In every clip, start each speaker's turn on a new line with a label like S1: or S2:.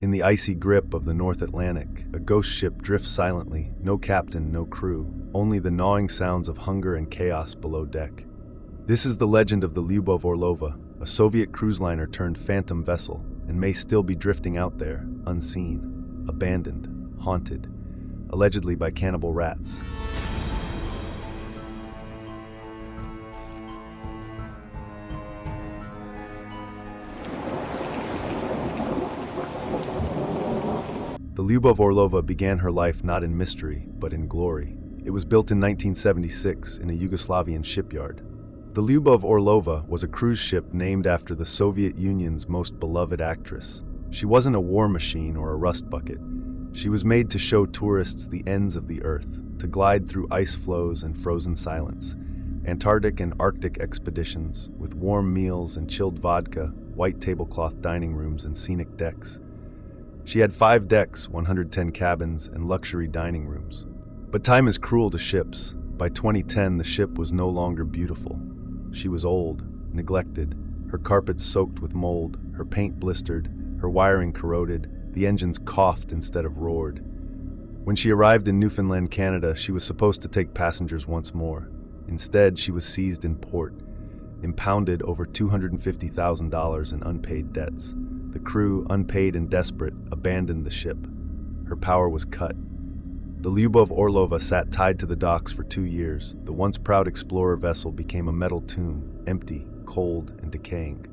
S1: In the icy grip of the North Atlantic, a ghost ship drifts silently, no captain, no crew, only the gnawing sounds of hunger and chaos below deck. This is the legend of the Lyubov Orlova, a Soviet cruise liner turned phantom vessel, and may still be drifting out there, unseen, abandoned, haunted, allegedly by cannibal rats. The Lyubov Orlova began her life not in mystery, but in glory. It was built in 1976 in a Yugoslavian shipyard. The Lyubov Orlova was a cruise ship named after the Soviet Union's most beloved actress. She wasn't a war machine or a rust bucket. She was made to show tourists the ends of the earth, to glide through ice floes and frozen silence, Antarctic and Arctic expeditions, with warm meals and chilled vodka, white tablecloth dining rooms and scenic decks. She had 5 decks, 110 cabins, and luxury dining rooms. But time is cruel to ships. By 2010, the ship was no longer beautiful. She was old, neglected, her carpets soaked with mold, her paint blistered, her wiring corroded, the engines coughed instead of roared. When she arrived in Newfoundland, Canada, she was supposed to take passengers once more. Instead, she was seized in port, impounded over $250,000 in unpaid debts. The crew, unpaid and desperate, abandoned the ship. Her power was cut. The Lyubov Orlova sat tied to the docks for 2 years. The once proud explorer vessel became a metal tomb, empty, cold, and decaying.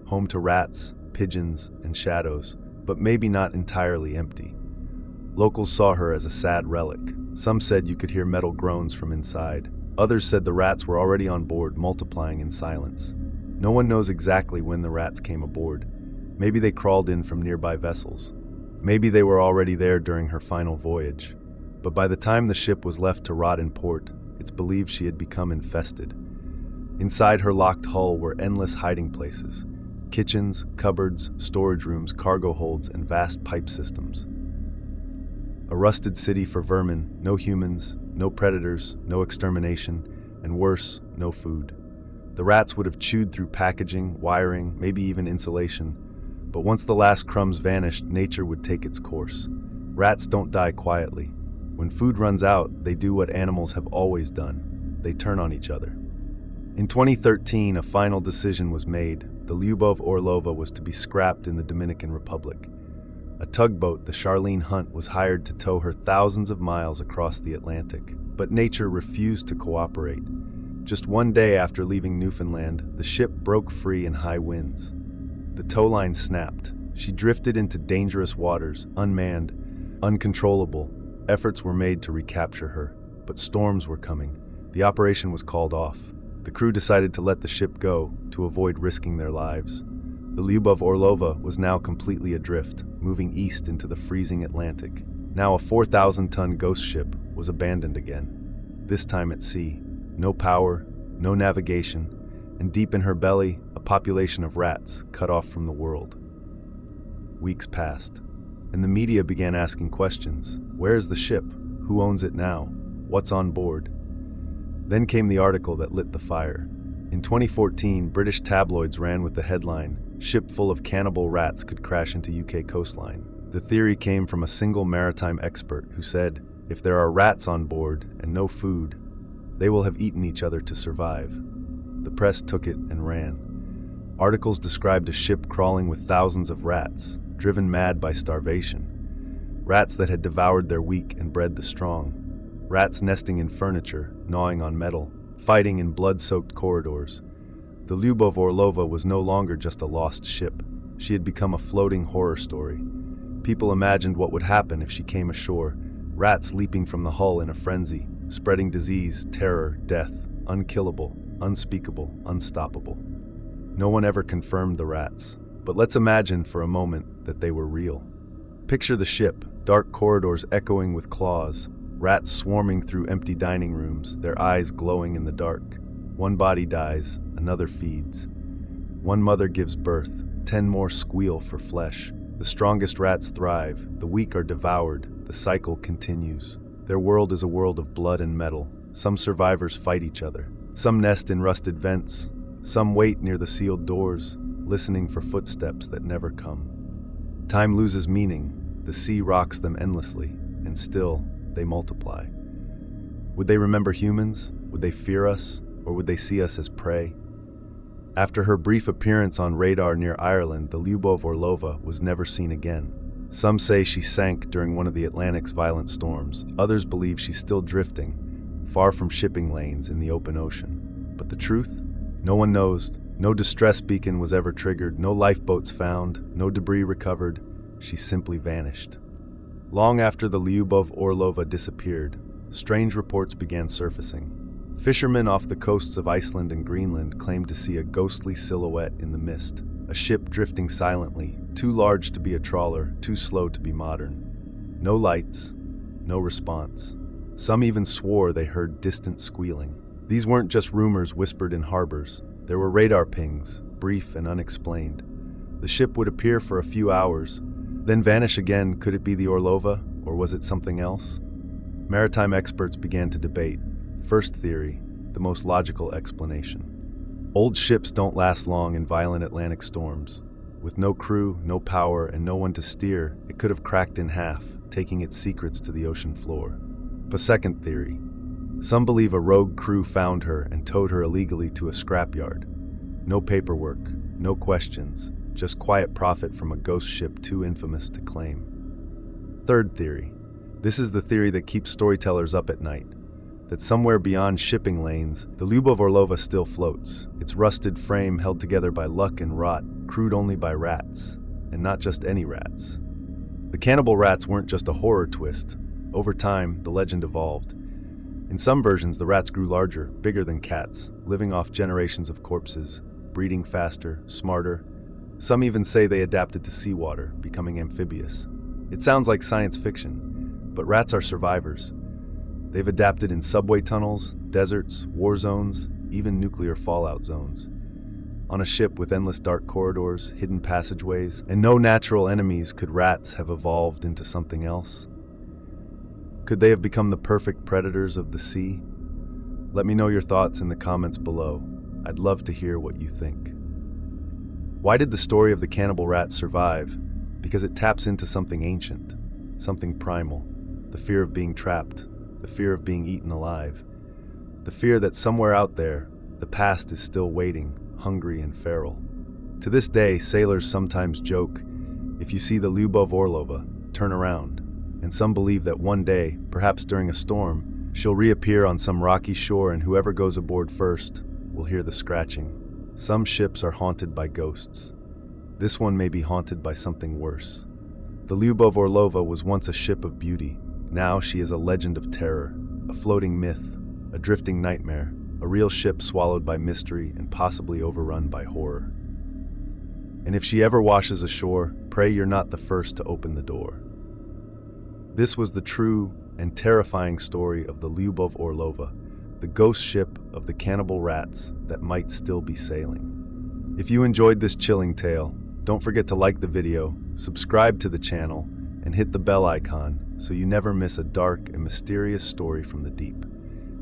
S1: Home to rats, pigeons, and shadows, but maybe not entirely empty. Locals saw her as a sad relic. Some said you could hear metal groans from inside. Others said the rats were already on board, multiplying in silence. No one knows exactly when the rats came aboard. Maybe they crawled in from nearby vessels. Maybe they were already there during her final voyage. But by the time the ship was left to rot in port, it's believed she had become infested. Inside her locked hull were endless hiding places: kitchens, cupboards, storage rooms, cargo holds, and vast pipe systems. A rusted city for vermin, no humans, no predators, no extermination, and worse, no food. The rats would have chewed through packaging, wiring, maybe even insulation. But once the last crumbs vanished, nature would take its course. Rats don't die quietly. When food runs out, they do what animals have always done. They turn on each other. In 2013, a final decision was made. The Lyubov Orlova was to be scrapped in the Dominican Republic. A tugboat, the Charlene Hunt, was hired to tow her thousands of miles across the Atlantic. But nature refused to cooperate. Just one day after leaving Newfoundland, the ship broke free in high winds. The tow line snapped. She drifted into dangerous waters, unmanned, uncontrollable. Efforts were made to recapture her, but storms were coming. The operation was called off. The crew decided to let the ship go to avoid risking their lives. The Lyubov Orlova was now completely adrift, moving east into the freezing Atlantic. Now a 4,000-ton ghost ship was abandoned again, this time at sea. No power, no navigation, and deep in her belly, a population of rats cut off from the world. Weeks passed, and the media began asking questions. Where is the ship? Who owns it now? What's on board? Then came the article that lit the fire. In 2014, British tabloids ran with the headline, "Ship full of cannibal rats could crash into UK coastline." The theory came from a single maritime expert who said, if there are rats on board and no food, they will have eaten each other to survive. The press took it and ran. Articles described a ship crawling with thousands of rats, driven mad by starvation. Rats that had devoured their weak and bred the strong. Rats nesting in furniture, gnawing on metal, fighting in blood-soaked corridors. The Lyubov Orlova was no longer just a lost ship. She had become a floating horror story. People imagined what would happen if she came ashore, rats leaping from the hull in a frenzy, spreading disease, terror, death, unkillable, unspeakable, unstoppable. No one ever confirmed the rats, but let's imagine for a moment that they were real. Picture the ship, dark corridors echoing with claws, rats swarming through empty dining rooms, their eyes glowing in the dark. One body dies, another feeds. One mother gives birth, 10 more squeal for flesh. The strongest rats thrive, the weak are devoured, the cycle continues. Their world is a world of blood and metal. Some survivors fight each other. Some nest in rusted vents. Some wait near the sealed doors, listening for footsteps that never come. Time loses meaning, the sea rocks them endlessly, and still, they multiply. Would they remember humans? Would they fear us? Or would they see us as prey? After her brief appearance on radar near Ireland, the Lyubov Orlova was never seen again. Some say she sank during one of the Atlantic's violent storms. Others believe she's still drifting, far from shipping lanes in the open ocean. But the truth? No one knows. No distress beacon was ever triggered, no lifeboats found, no debris recovered. She simply vanished. Long after the Lyubov Orlova disappeared, strange reports began surfacing. Fishermen off the coasts of Iceland and Greenland claimed to see a ghostly silhouette in the mist, a ship drifting silently, too large to be a trawler, too slow to be modern. No lights, no response. Some even swore they heard distant squealing. These weren't just rumors whispered in harbors. There were radar pings, brief and unexplained. The ship would appear for a few hours, then vanish again. Could it be the Orlova, or was it something else? Maritime experts began to debate. First theory, the most logical explanation. Old ships don't last long in violent Atlantic storms. With no crew, no power, and no one to steer, it could have cracked in half, taking its secrets to the ocean floor. But second theory, some believe a rogue crew found her and towed her illegally to a scrapyard. No paperwork, no questions, just quiet profit from a ghost ship too infamous to claim. Third theory. This is the theory that keeps storytellers up at night. That somewhere beyond shipping lanes, the Lyubov Orlova still floats, its rusted frame held together by luck and rot, crewed only by rats. And not just any rats. The Cannibal Rats weren't just a horror twist. Over time, the legend evolved. In some versions, the rats grew larger, bigger than cats, living off generations of corpses, breeding faster, smarter. Some even say they adapted to seawater, becoming amphibious. It sounds like science fiction, but rats are survivors. They've adapted in subway tunnels, deserts, war zones, even nuclear fallout zones. On a ship with endless dark corridors, hidden passageways, and no natural enemies, could rats have evolved into something else? Could they have become the perfect predators of the sea? Let me know your thoughts in the comments below. I'd love to hear what you think. Why did the story of the Cannibal Rats survive? Because it taps into something ancient, something primal, the fear of being trapped, the fear of being eaten alive, the fear that somewhere out there, the past is still waiting, hungry and feral. To this day, sailors sometimes joke, if you see the Lyubov Orlova, turn around. And some believe that one day, perhaps during a storm, she'll reappear on some rocky shore and whoever goes aboard first will hear the scratching. Some ships are haunted by ghosts. This one may be haunted by something worse. The Lyubov Orlova was once a ship of beauty. Now she is a legend of terror, a floating myth, a drifting nightmare, a real ship swallowed by mystery and possibly overrun by horror. And if she ever washes ashore, pray you're not the first to open the door. This was the true and terrifying story of the Lyubov Orlova, the ghost ship of the Cannibal Rats that might still be sailing. If you enjoyed this chilling tale, don't forget to like the video, subscribe to the channel, and hit the bell icon so you never miss a dark and mysterious story from the deep.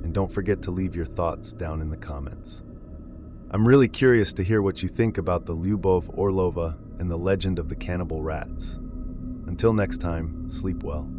S1: And don't forget to leave your thoughts down in the comments. I'm really curious to hear what you think about the Lyubov Orlova and the legend of the Cannibal Rats. Until next time, sleep well.